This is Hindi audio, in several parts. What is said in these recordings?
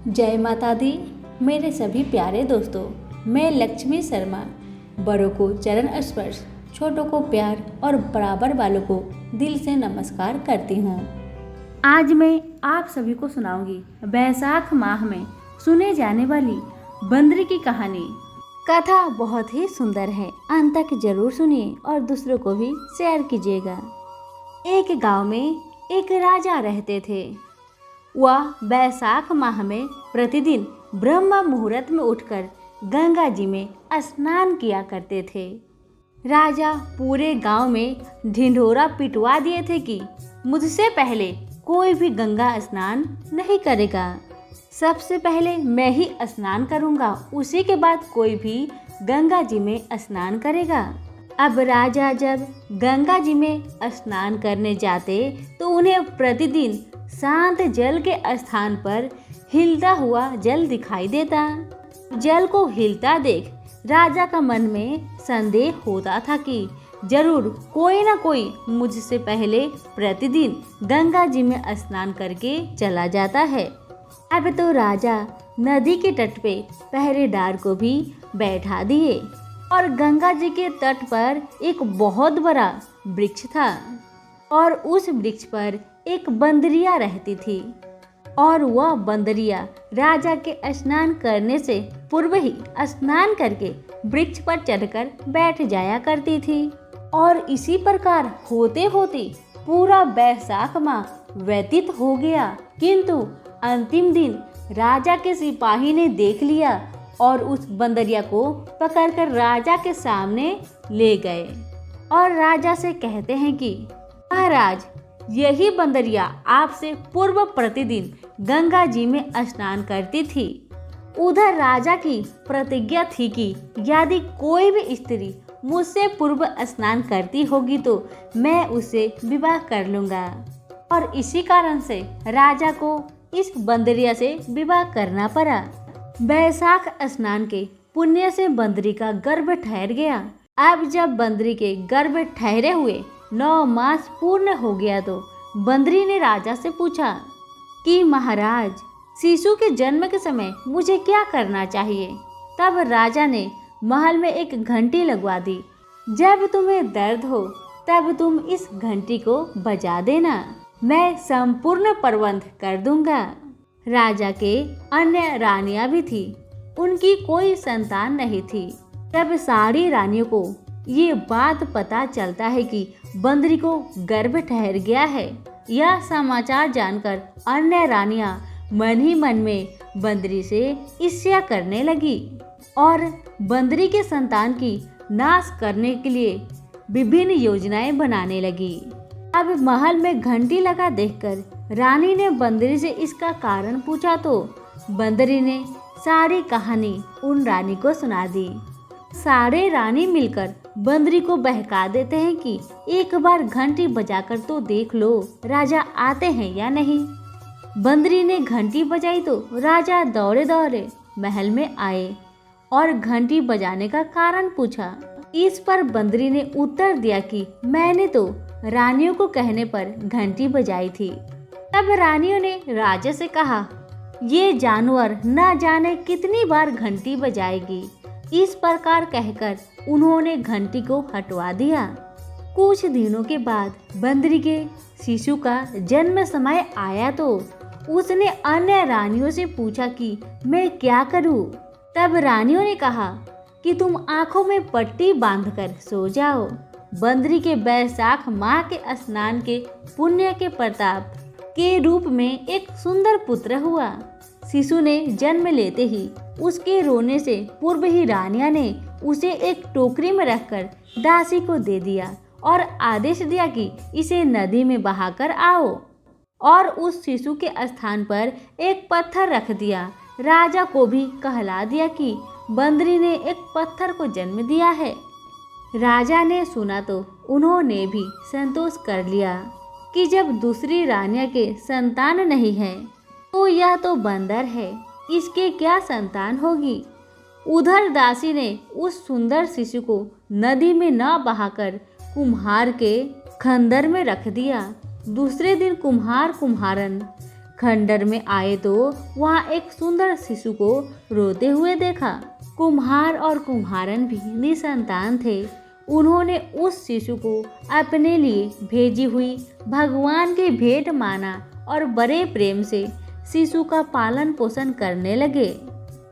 जय माता दी। मेरे सभी प्यारे दोस्तों, मैं लक्ष्मी शर्मा बड़ों को चरण स्पर्श, छोटों को प्यार और बराबर वालों को दिल से नमस्कार करती हूँ। आज मैं आप सभी को सुनाऊंगी बैसाख माह में सुने जाने वाली बंदरी की कहानी। कथा बहुत ही सुंदर है, अंत तक जरूर सुनिए और दूसरों को भी शेयर कीजिएगा। एक गांव में एक राजा रहते थे। वह बैसाख माह में प्रतिदिन ब्रह्म मुहूर्त में उठकर गंगा जी में स्नान किया करते थे। राजा पूरे गांव में ढिंढोरा पिटवा दिए थे कि मुझसे पहले कोई भी गंगा स्नान नहीं करेगा। सबसे पहले मैं ही स्नान करूंगा, उसी के बाद कोई भी गंगा जी में स्नान करेगा। अब राजा जब गंगा जी में स्नान करने जाते तो उन्हें प्रतिदिन शांत जल के स्थान पर हिलता हुआ जल दिखाई देता। जल को हिलता देख राजा का मन में संदेह होता था कि जरूर कोई ना कोई मुझसे पहले प्रतिदिन गंगा जी में स्नान करके चला जाता है। अब तो राजा नदी के तट पे पहरेदार को भी बैठा दिए और गंगा जी के तट पर एक बहुत बड़ा वृक्ष था और उस वृक्ष पर एक बंदरिया रहती थी और वह बंदरिया राजा के स्नान करने से पूर्व ही स्नान करके वृक्ष पर चढ़कर बैठ जाया करती थी। और इसी प्रकार होते होते पूरा बैसाख माह व्यतीत हो गया, किंतु अंतिम दिन राजा के सिपाही ने देख लिया और उस बंदरिया को पकड़कर राजा के सामने ले गए और राजा से कहते हैं कि महाराज, यही बंदरिया आपसे पूर्व प्रतिदिन गंगा जी में स्नान करती थी। उधर राजा की प्रतिज्ञा थी कि यदि कोई भी स्त्री मुझसे पूर्व स्नान करती होगी तो मैं उससे विवाह कर लूंगा। और इसी कारण से राजा को इस बंदरिया से विवाह करना पड़ा। बैसाख स्नान के पुण्य से बंदरी का गर्भ ठहर गया। अब जब बंदरी के गर्भ ठहरे हुए 9 मास पूर्ण हो गया तो बंदरी ने राजा से पूछा कि महाराज, शिशु के जन्म के समय मुझे क्या करना चाहिए। तब राजा ने महल में एक घंटी लगवा दी। जब तुम्हें दर्द हो तब तुम इस घंटी को बजा देना, मैं संपूर्ण प्रबंध कर दूंगा। राजा के अन्य रानियां भी थी, उनकी कोई संतान नहीं थी। तब सारी रानियों को ये बात पता चलता है कि बंदरी को गर्भ ठहर गया है। यह समाचार जानकर अन्य रानियां मन ही मन में बंदरी से ईर्ष्या करने लगी और बंदरी के संतान की नाश करने के लिए विभिन्न योजनाएं बनाने लगी। अब महल में घंटी लगा देखकर रानी ने बंदरी से इसका कारण पूछा तो बंदरी ने सारी कहानी उन रानी को सुना दी। सारे रानी मिलकर बंदरी को बहका देते हैं कि एक बार घंटी बजाकर तो देख लो राजा आते हैं या नहीं। बंदरी ने घंटी बजाई तो राजा दौड़े दौड़े महल में आए और घंटी बजाने का कारण पूछा। इस पर बंदरी ने उत्तर दिया कि मैंने तो रानियों को कहने पर घंटी बजाई थी। तब रानियों ने राजा से कहा, ये जानवर न जाने कितनी बार घंटी बजाएगी। इस प्रकार कहकर उन्होंने घंटी को हटवा दिया। कुछ दिनों के बाद बंदरी के शिशु का जन्म समय आया तो उसने अन्य रानियों से पूछा कि मैं क्या करूं। तब रानियों ने कहा कि तुम आंखों में पट्टी बांधकर सो जाओ। बंदरी के बैसाख माह के स्नान के पुण्य के प्रताप के रूप में एक सुंदर पुत्र हुआ। शिशु ने जन्म लेते ही उसके रोने से पूर्व ही रानिया ने उसे एक टोकरी में रखकर दासी को दे दिया और आदेश दिया कि इसे नदी में बहाकर आओ और उस शिशु के स्थान पर एक पत्थर रख दिया। राजा को भी कहला दिया कि बंदरी ने एक पत्थर को जन्म दिया है। राजा ने सुना तो उन्होंने भी संतोष कर लिया कि जब दूसरी रानिया के संतान नहीं है तो यह तो बंदर है, इसके क्या संतान होगी। उधर दासी ने उस सुंदर शिशु को नदी में न बहाकर कुम्हार के खंदर में रख दिया। दूसरे दिन कुम्हारन खंडर में आए तो वहाँ एक सुंदर शिशु को रोते हुए देखा। कुम्हार और कुम्हारन भी निसंतान थे। उन्होंने उस शिशु को अपने लिए भेजी हुई भगवान की भेंट माना और बड़े प्रेम से शिशु का पालन पोषण करने लगे।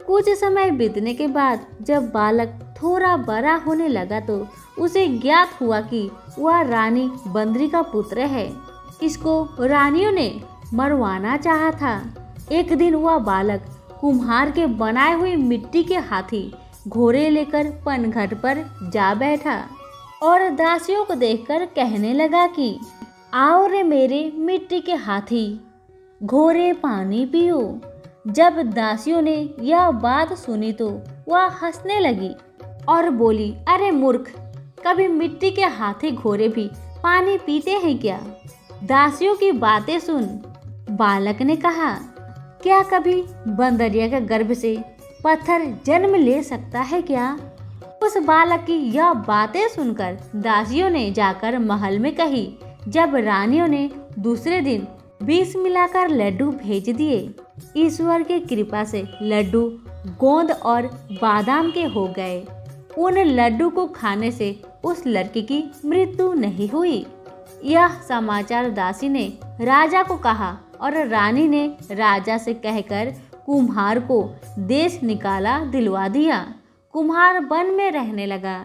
कुछ समय बीतने के बाद जब बालक थोड़ा बड़ा होने लगा तो उसे ज्ञात हुआ कि वह रानी बंदरी का पुत्र है। इसको रानियों ने मरवाना चाहा था। एक दिन वह बालक कुम्हार के बनाए हुए मिट्टी के हाथी घोड़े लेकर पनघट पर जा बैठा और दासियों को देखकर कहने लगा कि आओ रे मेरे मिट्टी के हाथी, घोड़े पानी पियो। जब दासियों ने यह बात सुनी तो वह हंसने लगी और बोली, अरे मूर्ख, कभी मिट्टी के हाथी घोड़े भी पानी पीते हैं क्या? दासियों की बातें सुन बालक ने कहा, क्या कभी बंदरिया के गर्भ से पत्थर जन्म ले सकता है क्या? उस बालक की यह बातें सुनकर दासियों ने जाकर महल में कही। जब रानियों ने दूसरे दिन विष मिलाकर लड्डू भेज दिए। ईश्वर की कृपा से लड्डू गोंद और बादाम के हो गए। उन लड्डू को खाने से उस लड़की की मृत्यु नहीं हुई। यह समाचार दासी ने राजा को कहा और रानी ने राजा से कहकर कुम्हार को देश निकाला दिलवा दिया। कुम्हार वन में रहने लगा।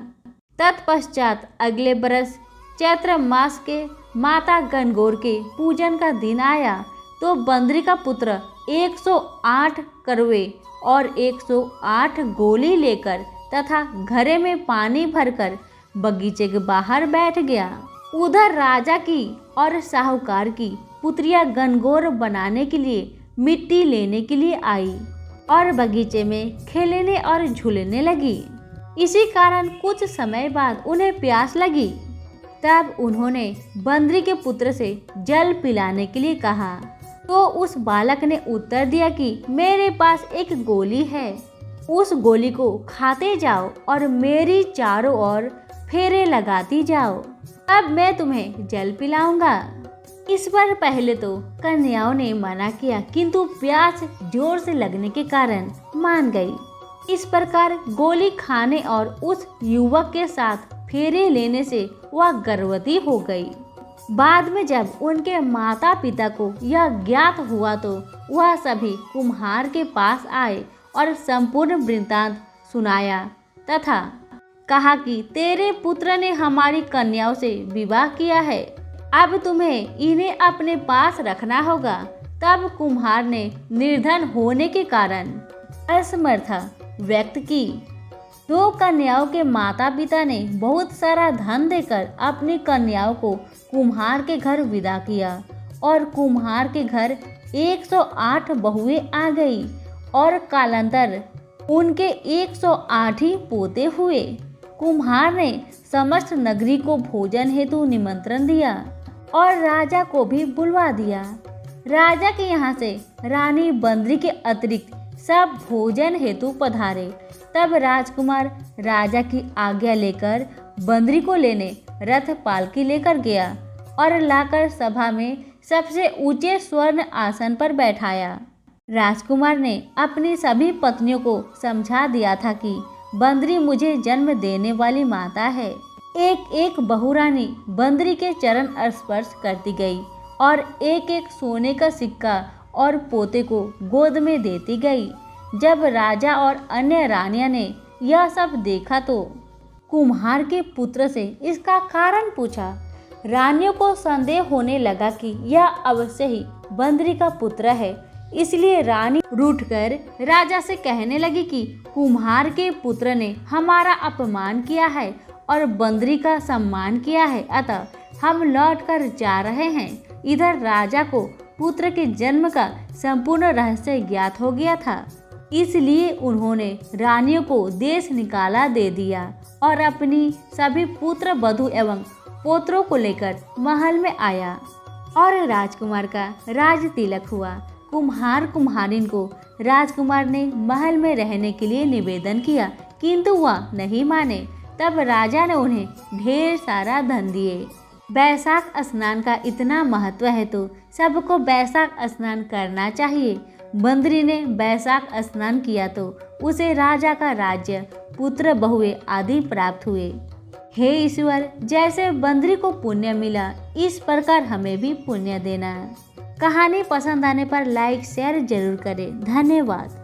तत्पश्चात अगले बरस चैत्र मास के माता गणगौर के पूजन का दिन आया तो बंदरी का पुत्र 108 करवे और 108 गोली लेकर तथा घड़े में पानी भरकर बगीचे के बाहर बैठ गया। उधर राजा की और साहूकार की पुत्रियां गणगौर बनाने के लिए मिट्टी लेने के लिए आई और बगीचे में खेलने और झूलने लगी। इसी कारण कुछ समय बाद उन्हें प्यास लगी। तब उन्होंने बंदरी के पुत्र से जल पिलाने के लिए कहा तो उस बालक ने उत्तर दिया कि मेरे पास एक गोली है, उस गोली को खाते जाओ और मेरी चारों ओर फेरे लगाती जाओ, अब मैं तुम्हें जल पिलाऊंगा। इस पर पहले तो कन्याओं ने मना किया, किंतु प्यास जोर से लगने के कारण मान गई। इस प्रकार गोली खाने और उस युवक के साथ फेरे लेने से वह गर्भवती हो गई। बाद में जब उनके माता पिता को यह ज्ञात हुआ तो वह सभी कुम्हार के पास आए और संपूर्ण वृत्तांत सुनाया तथा कहा कि तेरे पुत्र ने हमारी कन्याओं से विवाह किया है, अब तुम्हें इन्हें अपने पास रखना होगा। तब कुम्हार ने निर्धन होने के कारण असमर्था व्यक्त की। 2 कन्याओं के माता पिता ने बहुत सारा धन देकर अपनी कन्याओं को कुम्हार के घर विदा किया और कुम्हार के घर 108 बहुएं आ गई और कालांतर उनके 108 ही पोते हुए। कुम्हार ने समस्त नगरी को भोजन हेतु निमंत्रण दिया और राजा को भी बुलवा दिया। राजा के यहाँ से रानी बंदरी के अतिरिक्त सब भोजन हेतु पधारे। तब राजकुमार राजा की आज्ञा लेकर बंदरी को लेने रथ पालकी लेकर गया और लाकर सभा में सबसे ऊंचे स्वर्ण आसन पर बैठाया। राजकुमार ने अपनी सभी पत्नियों को समझा दिया था कि बंदरी मुझे जन्म देने वाली माता है। एक एक बहुरानी बंदरी के चरण स्पर्श करती गई और एक एक सोने का सिक्का और पोते को गोद में देती गई। जब राजा और अन्य रानियां ने यह सब देखा तो कुम्हार के पुत्र से इसका कारण पूछा। रानियों को संदेह होने लगा कि यह अवश्य ही बंदरी का पुत्र है, इसलिए रानी रूठकर राजा से कहने लगी कि कुम्हार के पुत्र ने हमारा अपमान किया है और बंदरी का सम्मान किया है, अतः हम लौटकर जा रहे हैं। इधर राजा को पुत्र के जन्म का संपूर्ण रहस्य ज्ञात हो गया था, इसलिए उन्होंने रानियों को देश निकाला दे दिया और अपनी सभी पुत्र वधू एवं पोत्रों को लेकर महल में आया और राजकुमार का राज तिलक हुआ। कुम्हार कुम्हारिन को राजकुमार ने महल में रहने के लिए निवेदन किया, किंतु वह नहीं माने। तब राजा ने उन्हें ढेर सारा धन दिए। बैसाख स्नान का इतना महत्व है तो सबको बैसाख स्नान करना चाहिए। बंदरी ने बैसाख स्नान किया तो उसे राजा का राज्य, पुत्र, बहुएं आदि प्राप्त हुए। हे ईश्वर, जैसे बंदरी को पुण्य मिला इस प्रकार हमें भी पुण्य देना। कहानी पसंद आने पर लाइक शेयर जरूर करें। धन्यवाद।